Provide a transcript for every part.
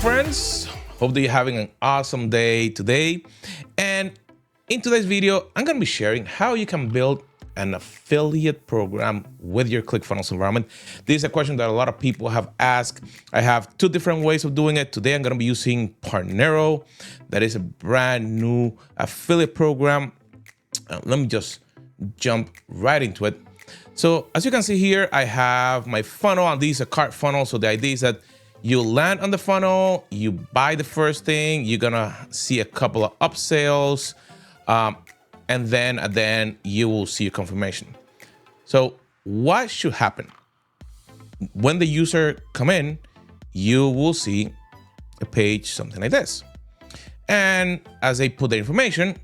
friends. Hope that you're having an awesome day today. And in today's video, I'm going to be sharing how you can build an affiliate program with your Clickfunnels environment. This is a question that a lot of people have asked. I have two different ways of doing it. Today, I'm going to be using Partnero. That is a brand new affiliate program. Let me just jump right into it. So as you can see here, I have my funnel, and these are cart funnel. So the idea is that you land on the funnel, you buy the first thing, you're gonna see a couple of upsells, and then at the end, you will see your confirmation. So what should happen? When the user come in, you will see a page, something like this. And as they put the information,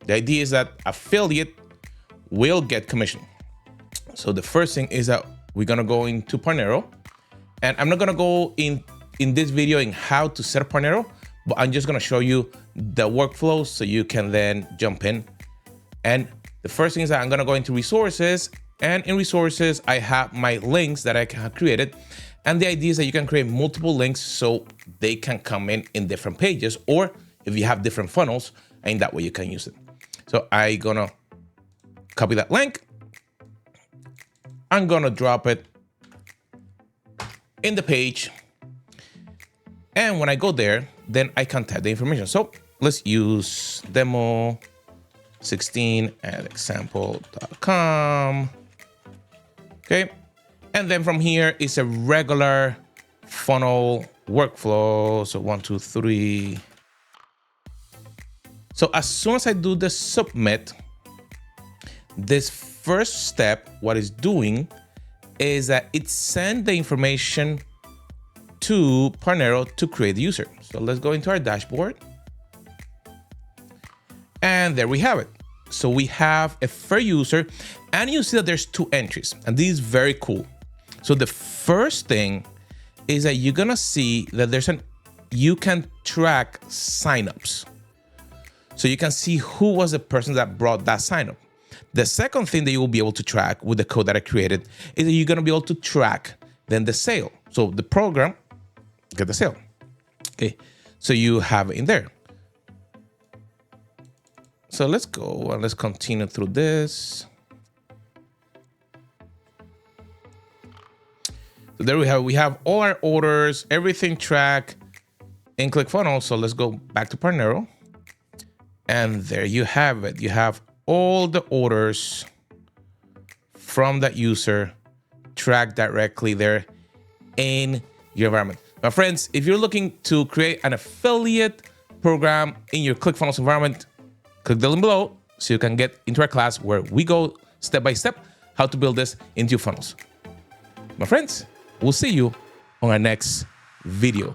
the idea is that affiliate will get commission. So the first thing is that we're gonna go into Partnero, and I'm not gonna go in this video in how to set up Partnero, but I'm just gonna show you the workflow so you can then jump in. And the first thing is that I'm gonna go into resources, and in resources, I have my links that I have created. And the idea is that you can create multiple links so they can come in different pages, or if you have different funnels, and that way you can use it. So I'm gonna copy that link. I'm gonna drop it in the page. And when I go there, then I can type the information. So let's use demo 16 at example.com. Okay. And then from here is a regular funnel workflow. So 1, 2, 3. So as soon as I do the submit, this first step, what it's doing is that it sends the information to Partnero to create the user. So let's go into our dashboard. And there we have it. So we have a free user, and you see that there's 2 entries, and this is very cool. So the first thing is that you're gonna see that you can track signups. So you can see who was the person that brought that signup. The second thing that you will be able to track with the code that I created is that you're gonna be able to track then the sale. So the program, get the sale. Okay, so you have it in there. So let's go and let's continue through this. So there we have all our orders, everything tracked in Clickfunnels. So let's go back to Partnero. And there you have it. You have all the orders from that user tracked directly there in your environment. My friends, if you're looking to create an affiliate program in your Clickfunnels environment, click the link below so you can get into our class where we go step by step how to build this into your funnels. My friends, we'll see you on our next video.